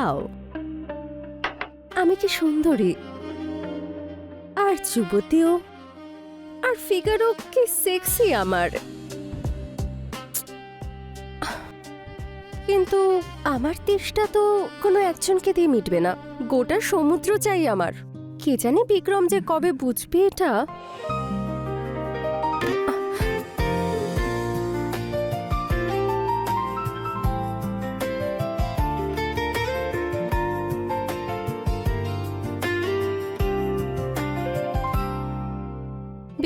Wow, আমি কি সুন্দরী, আর যুবতীও, আর ফিগারও কি সেক্সি আমার। কিন্তু আমার তেষ্টা তো কোনো একজনকে দিয়ে মিটবে না, গোটা সমুদ্র চাই আমার। কে জানে বিক্রম যে কবে বুঝবে এটা।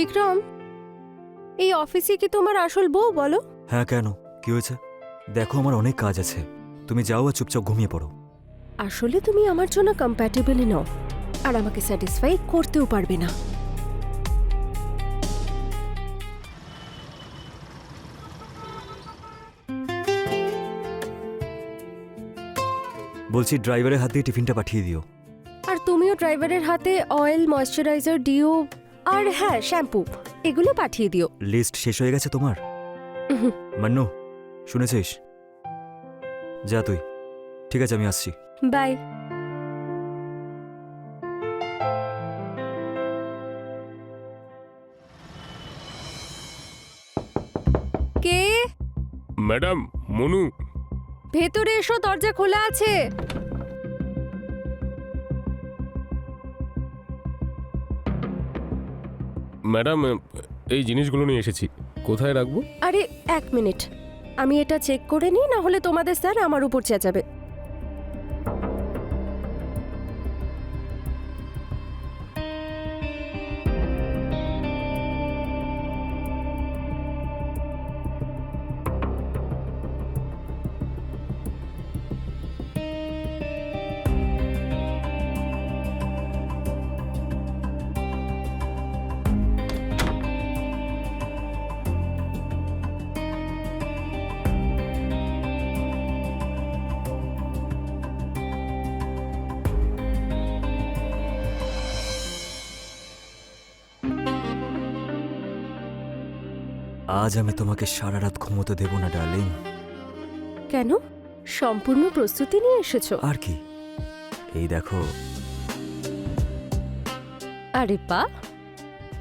বিক্রম, এই অফিসে কি তোমার আসল বউ বলো? হ্যাঁ, কেন, কি হয়েছে? দেখো, আমার অনেক কাজ আছে, তুমি যাও আর চুপচাপ ঘুমিয়ে পড়ো। আসলে তুমি আমার জন্য কম্প্যাটেবলই নও, আর আমাকে স্যাটিসফাই করতেও পারবে না। বলছি ড্রাইভারের হাত দিয়ে টিফিনটা পাঠিয়ে দিও। আর তুমিও ড্রাইভারের হাতে অয়েল, ময়শ্চারাইজার, ডিও আর হ্যাঁ শ্যাম্পু এগুলো পাঠিয়ে দিও। লিস্ট শেষ হয়ে গেছে তোমার? মান্নু, শুনেছিস? যা তুই। ঠিক আছে, আমি আসছি। বাই। কে? ম্যাডাম, মনু। ভেতরে এসো, দরজা খোলা আছে। ম্যাডাম, এই জিনিসগুলো নিয়ে এসেছি, কোথায় রাখবো? আরে 1 মিনিট, আমি এটা চেক করে নিই, না হলে তোমাদের স্যার আমার উপর চেঁচাবে। আজ আমি তোমাকে সারা রাত ঘুমোতে দেব না ডার্লিং। কেন? সম্পূর্ণ প্রস্তুতি নিয়ে এসেছো? আর কি, এই দেখো। আরে বাহ,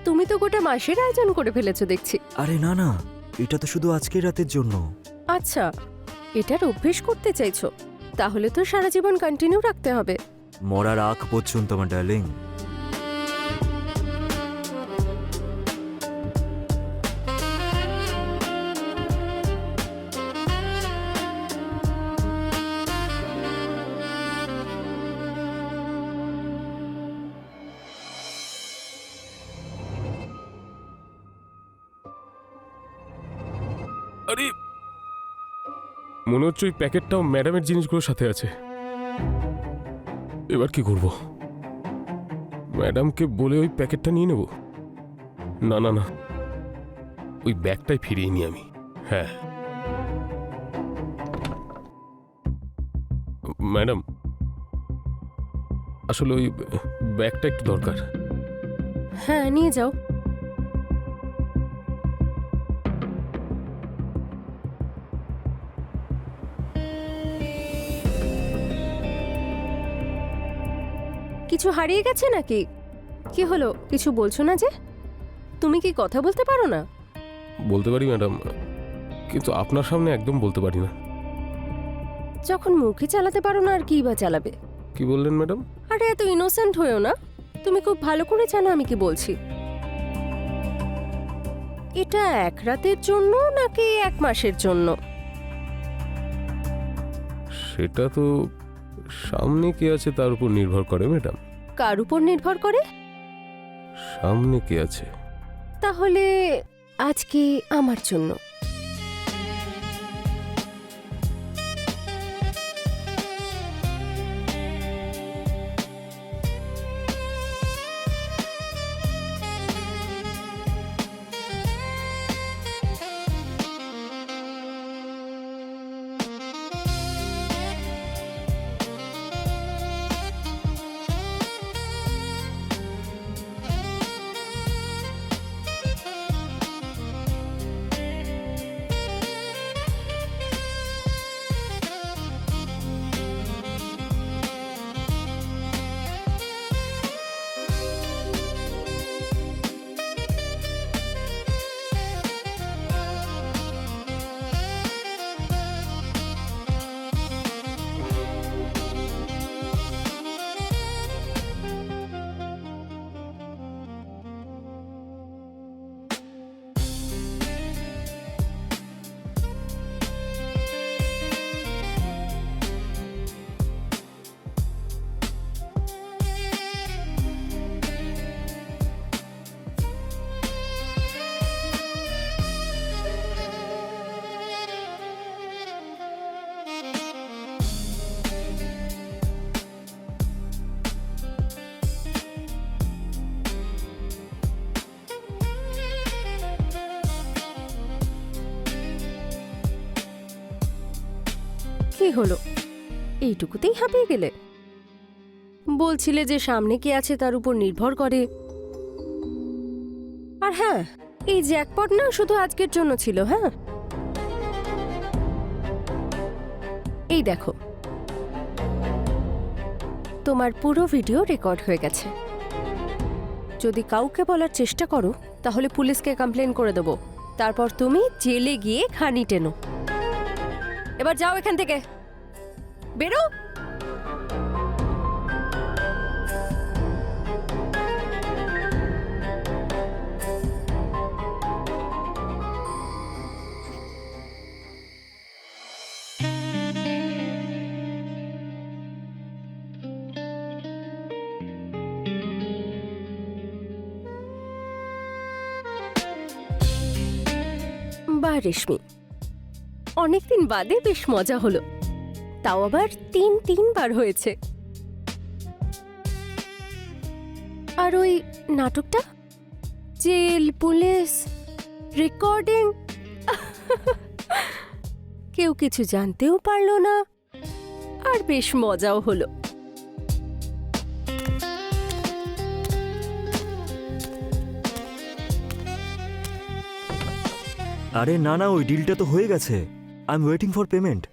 তুমি তো গোটা মাসের আয়োজন করে ফেলেছো দেখছি। আরে না না, এটা তো শুধু আজকের রাতের জন্য। আচ্ছা, এটার অভ্যেস করতে চাইছো? তাহলে তো সারা জীবন কন্টিনিউ রাখতে হবে। মরার আগ পর্যন্ত আমার ডার্লিং। আরে, মনে হচ্ছে ওই প্যাকেটটাও ম্যাডামের জিনিসগুলোর সাথে আছে। এবার কি করব? ম্যাডামকে বলে ওই প্যাকেটটা নিয়ে নেব? না না না, ওই ব্যাগটাই ফিরিয়ে নিই আমি। হ্যাঁ ম্যাডাম, আসলে ওই ব্যাগটা একটু দরকার। হ্যাঁ, নিয়ে যাও। কিছু হারিয়ে গেছে নাকি? কি হলো, কিছু বলছো না যে? তুমি কি কথা বলতে পারো না? বলতে পারি ম্যাডাম, কিন্তু আপনার সামনে একদম বলতে পারি না। যখন মুখে চালাতে পারো না, আর কি বা চালাবে? কি বললেন ম্যাডাম? আরে এত ইনোসেন্ট হয়েও না, তুমি খুব ভালো করে জানো আমি কি বলছি। এটা 1 রাতের জন্য নাকি 1 মাসের জন্য? সেটা তো সামনে কে আছে তার উপর নির্ভর করে ম্যাডাম। কার উপর নির্ভর করে? সামনে কে আছে? তাহলে আজকে আমার জন্য। কি হলো, এইটুকুতেই হাঁপিয়ে গেলে? বলছিলে যে সামনে কে আছে তার উপর নির্ভর করে। আর হ্যাঁ, এই জ্যাকপট না শুধু আজকের জন্য ছিল। হ্যাঁ, এই দেখো, তোমার পুরো ভিডিও রেকর্ড হয়ে গেছে। যদি কাউকে বলার চেষ্টা করো তাহলে পুলিশকে কমপ্লেন করে দেবো, তারপর তুমি জেলে গিয়ে খানি টেনো। এবার যাও এখান থেকে, বেরো। বাহ রেশমি, অনেকদিন বাদে বেশ মজা হলো, তাও আবার তিনবার হয়েছে। আর ওই নাটকটা, জেল, পুলিশ, রেকর্ডিং, কেউ কিছু জানতেও পারলো না, আর বেশ মজাও হলো। আরে না না, ওই ডিলটা তো হয়ে গেছে। I am waiting for payment.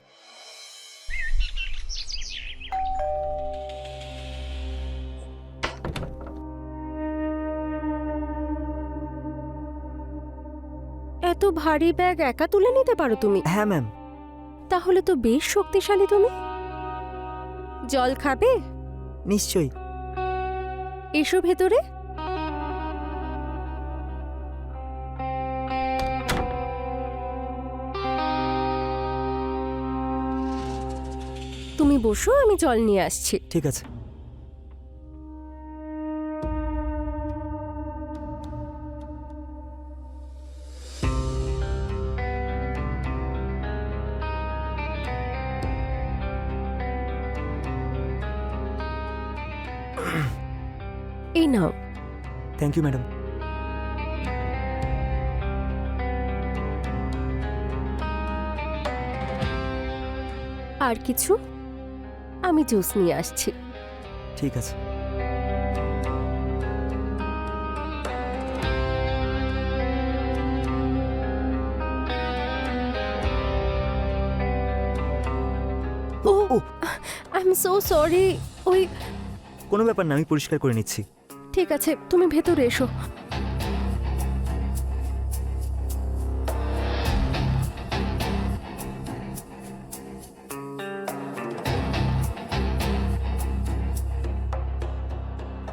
এত ভারী ব্যাগ একা তুলে নিতে পারো তুমি? হ্যাঁ ম্যাম। তাহলে তো বেশ শক্তিশালী তুমি। জল খাবে? নিশ্চয়ই। এসো ভেতরে। তুমি বসো, আমি জল নিয়ে আসছি। ঠিক আছে। এই নাও। Thank you madam. আর কিছু? আমি জুস নিয়ে আসছি। ঠিক আছে। Oh I am so sorry. ওই কোনো ব্যাপার না, আমি পরিষ্কার করে নিচ্ছি। ঠিক আছে, তুমি ভেতরে এসো।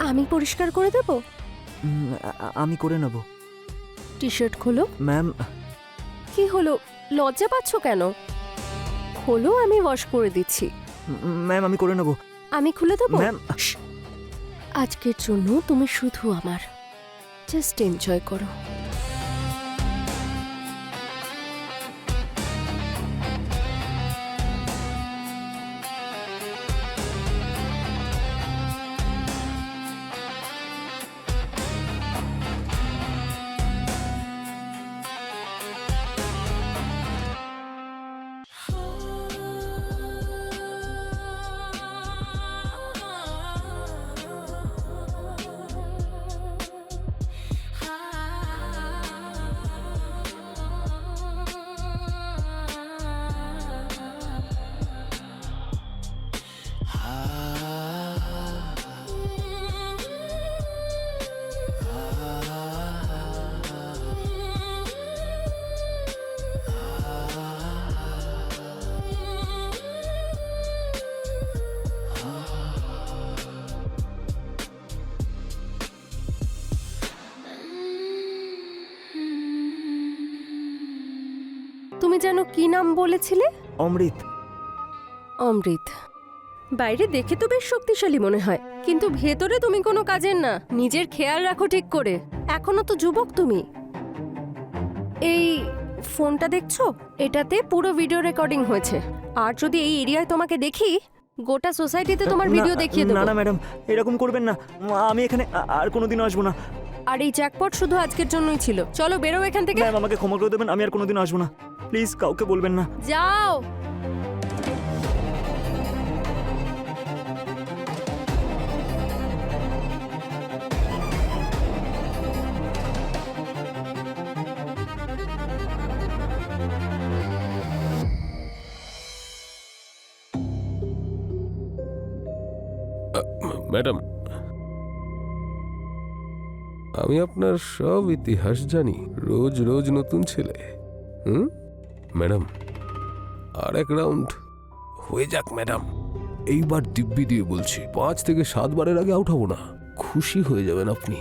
আমি পরিষ্কার করে দেব। আমি করে নেব। টি শার্ট খোলো। ম্যাম। কি হলো, লজ্জা পাচ্ছ কেন? খোলো, আমি ওয়াশ করে দিচ্ছি। ম্যাম আমি করে নেব। আমি খুলে দেবো? ম্যাম। আজকের জন্য তুমি শুধু আমার, জাস্ট এনজয় করো। তুমি যেন কি নাম বলেছিলে? অমৃত। অমৃত। বাইরে দেখে তো বেশ শক্তিশালী মনে হয়, কিন্তু ভেতরে তুমি কোনো কাজের না। নিজের খেয়াল রাখো ঠিক করে, এখনো তো যুবক তুমি। এই ফোনটা দেখছো, এটাতে পুরো ভিডিও রেকর্ডিং হয়েছে। আর যদি এই এরিয়ায় তোমাকে দেখি, গোটা সোসাইটিতে তোমার ভিডিও দেখিয়ে দেবো। না না ম্যাডাম, এরকম করবেন না। আমি এখানে আর কোনোদিনও আসবো না। আর এই জ্যাকপট শুধু আজকের জন্যই ছিল। চলো বেরো এখান থেকে। ম্যাম আমাকে ক্ষমা করে দেবেন, আমি আর কোনোদিনও আসবো না। প্লিজ কাউকে বলবেন না। যাও। ম্যাডাম, আমি আপনার সব ইতিহাস জানি। রোজ রোজ নতুন ছেলে। ম্যাডাম, আর এক রাউন্ড হয়ে যাক ম্যাডাম। এইবার দিব্যি দিয়ে বলছি, 5 থেকে 7 বারের আগে আউট হব না। খুশি হয়ে যাবেন আপনি।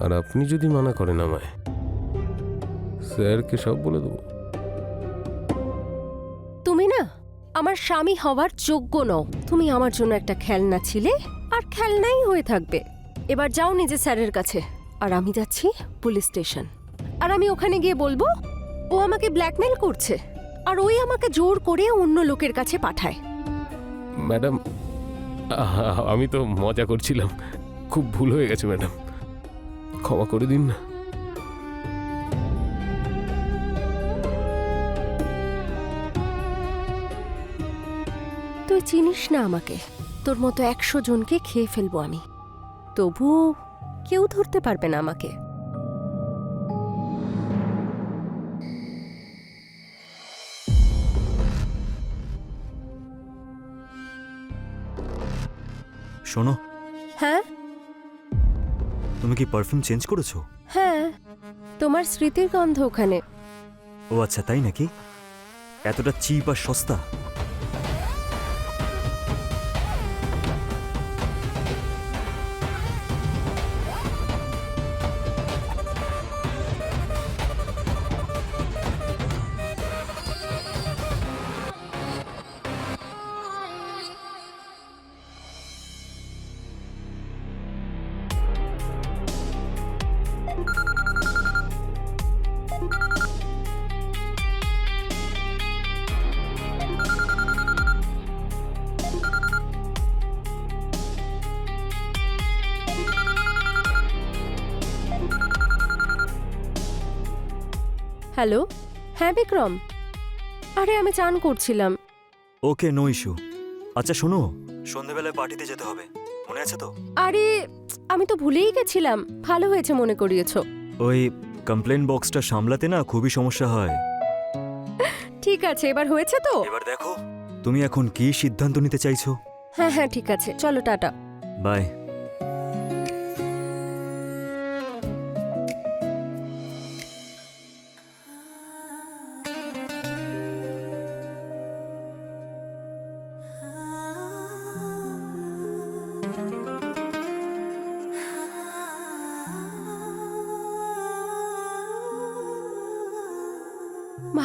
আর আপনি যদি মানা করেন আমায়, স্যারকে সব বলে দেবো। তুমি না আমার স্বামী হওয়ার যোগ্য নও। তুমি আমার জন্য একটা খেলনা ছিলে, আর খেলনাই হয়ে থাকবে। এবার যাও নিজে স্যারের কাছে, আর আমি যাচ্ছি পুলিশ স্টেশন। আর আমি ওখানে গিয়ে বলবো ও আমাকে ব্ল্যাকমেল করছে, আর ওই আমাকে জোর করে অন্য লোকের কাছে পাঠায়। ম্যাডাম, আমি তো মজা করছিলাম। খুব ভুল হয়ে গেছে ম্যাডাম, ক্ষমা করে দিন না। তুই চিনিস না আমাকে। তোর মতো 100 জনকে খেয়ে ফেলবো আমি, তবু কেউ ধরতে পারবে না আমাকে। শোনো, হ্যাঁ তুমি কি পারফিউম চেঞ্জ করেছো? হ্যাঁ, তোমার স্মৃতির গন্ধ ওখানে। ও আচ্ছা, তাই নাকি? এতটা চিপ আর সস্তা? হ্যালো, হ্যাঁ বিক্রম। আরে আমি চান করছিলাম। ওকে, নো ইস্যু। আচ্ছা শোনো, সন্ধেবেলায় পার্টিতে যেতে হবে, মনে আছে তো? আরে আমি তো ভুলেই গেছিলাম, ভালো হয়েছে মনে করিয়েছো। ওই কমপ্লেন বক্সটা সামলাতে না খুবই সমস্যা হয়। ঠিক আছে, এবার হয়েছে তো? এবার দেখো তুমি এখন কি সিদ্ধান্ত নিতে চাইছো। হ্যাঁ হ্যাঁ ঠিক আছে, চলো টাটা। বাই।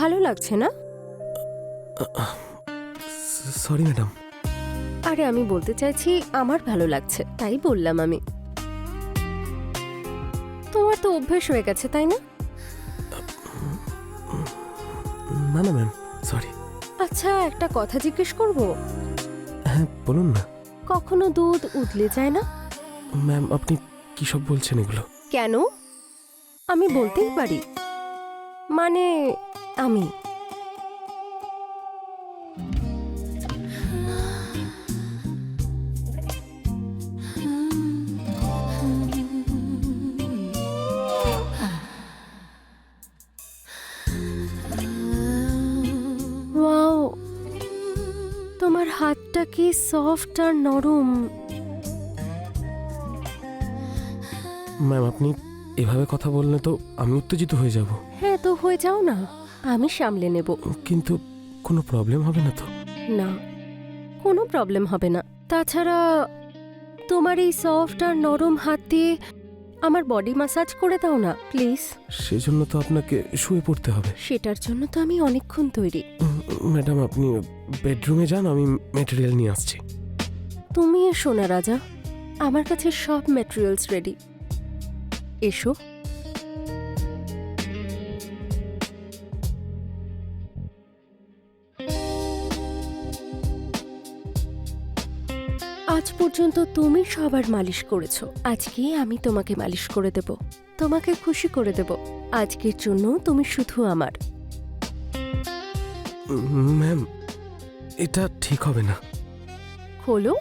ভালো লাগছে না? Sorry madam. আরে আমি বলতে চাইছি আমার ভালো লাগছে, তাই বললাম আমি। তোমার তো অভ্যেস হয়ে গেছে, তাই না? না না ম্যাম, সরি। আচ্ছা একটা কথা জিজ্ঞেস করব? হ্যাঁ বলুন না। কখনো দুধ উতলে যায় না? ম্যাম, আপনি কি সব বলছেন এগুলো? কেন? আমি বলতেই পারি, মানে আমি। ওয়াও, তোমার হাতটা কি সফট আর নরম। ম্যাম, আপনি এভাবে কথা বললে তো আমি উত্তেজিত হয়ে যাব। হ্যাঁ তো হয়ে যাও না, আমি সামলে নেব। কিন্তু কোনো প্রবলেম হবে না তো? না, কোনো প্রবলেম হবে না। তাছাড়া তোমার এই সফট আর নরম হাত দিয়ে আমার বডি ম্যাসাজ করে দাও না প্লিজ। সেজন্য তো আপনাকে শুয়ে পড়তে হবে। সেটার জন্য তো আমি অনেকক্ষণ তৈরি। ম্যাডাম, আপনি বেডরুমে যান, আমি ম্যাটেরিয়াল নিয়ে আসছি। তুমি এসো না রাজা, আমার কাছে সব ম্যাটেরিয়ালস রেডি। এসো। আজ পর্যন্ত তুমি সবার মালিশ করেছো, আজকে আমি তোমাকে মালিশ করে দেব, তোমাকে খুশি করে দেব। আজকের জন্য তুমি শুধু আমার। ম্যাম, এটা ঠিক হবে না। খোলো।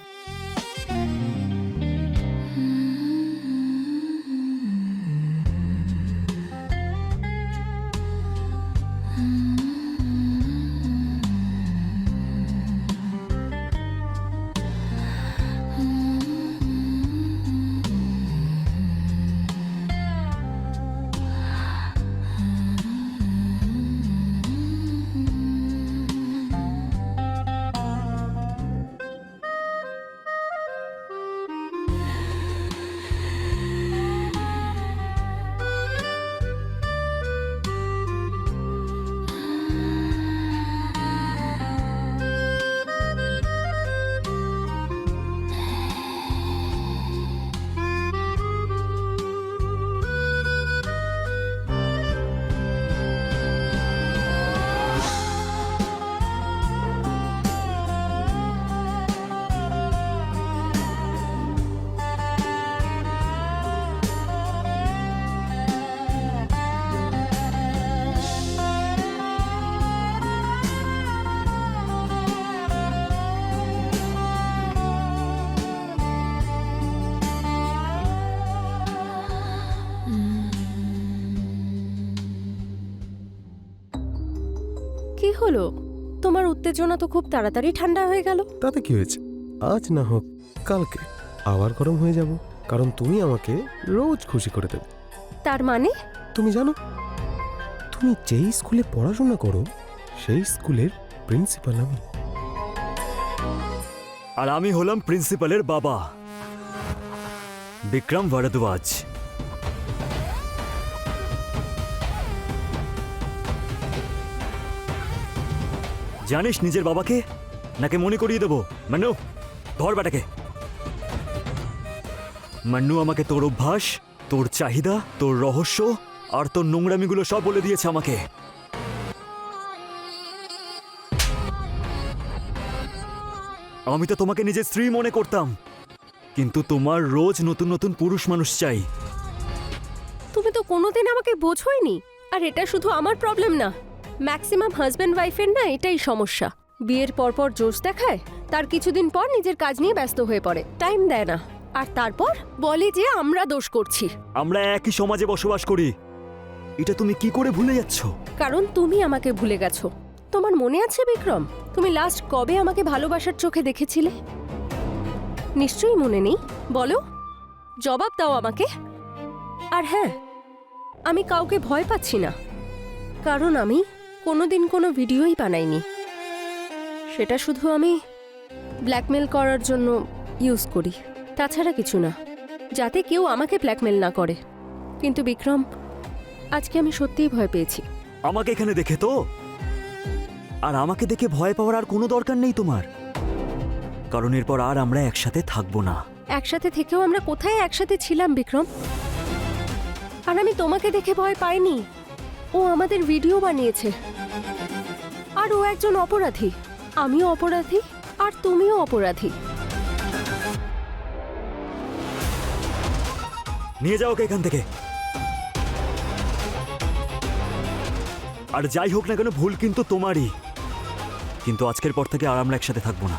কি হলো? তোমার উত্তেজনা তো খুব তাড়াতাড়ি ঠান্ডা হয়ে গেল। তাতে কি হয়েছে? আজ না হোক কালকে আবার গরম হয়ে যাব, কারণ তুমি আমাকে রোজ খুশি করে দেবে। তার মানে? তুমি জানো, তুমি যেই স্কুলে পড়াশোনা করো সেই স্কুলের প্রিন্সিপাল আমি। আর আমি হলাম প্রিন্সিপালের বাবা, বিক্রম ভরদ্বাজ। জানিস নিজের বাবাকে, নাকি মনে করিয়ে দেবো? মান্নু, ধর বেটাকে। মান্নু আমাকে তোর অভ্যাস, তোর চাহিদা, তোর রহস্য আর তোর নোংরামিগুলো সব বলে দিয়েছে আমাকে। আমি তো তোমাকে নিজের স্ত্রী মনে করতাম, কিন্তু তোমার রোজ নতুন নতুন পুরুষ মানুষ চাই। তুমি তো কোনোদিন আমাকে বোঝোইনি। আর এটা শুধু আমার প্রবলেম না, ম্যাক্সিমাম হাজব্যান্ড ওয়াইফের না এটাই সমস্যা। বিয়ের পরপর জোশ দেখায়, তার কিছুদিন পর নিজের কাজ নিয়ে ব্যস্ত হয়ে পড়ে, টাইম দেয় না, আর তারপর বলে যে আমরা দোষ করছি। আমরা একই সমাজে বসবাস করি, এটা তুমি কি করে ভুলে যাচ্ছ? কারণ তুমি আমাকে ভুলে গেছো। তোমার মনে আছে বিক্রম, তুমি লাস্ট কবে আমাকে ভালোবাসার চোখে দেখেছিলে? নিশ্চয়ই মনে নেই। বলো, জবাব দাও আমাকে। আর হ্যাঁ, আমি কাউকে ভয় পাচ্ছি না, কারণ আমি কোনোদিন কোনো ভিডিওই বানাইনি। সেটা শুধু আমি ব্ল্যাকমেল করার জন্য ইউজ করি, তাছাড়া কিছু না, যাতে কেউ আমাকে ব্ল্যাকমেল না করে। কিন্তু বিক্রম, আজকে আমি সত্যিই ভয় পেয়েছি। আমাকে এখানে দেখে তো? আর আমাকে দেখে ভয় পাওয়ার আর কোনো দরকার নেই তোমার, কারণ এরপর আর আমরা একসাথে থাকবো না। একসাথে থেকেও আমরা কোথায় একসাথে ছিলাম বিক্রম? আর আমি তোমাকে দেখে ভয় পাইনি। ও আমাদের ভিডিও বানিয়েছে, আর ও একজন অপরাধী। আমিও অপরাধী, আর তুমিও অপরাধী। নিয়ে যাও ওকে এখান থেকে। আর যাই হোক না কেন, ভুল কিন্তু তোমারই। কিন্তু আজকের পর থেকে আর আমরা একসাথে থাকবো না।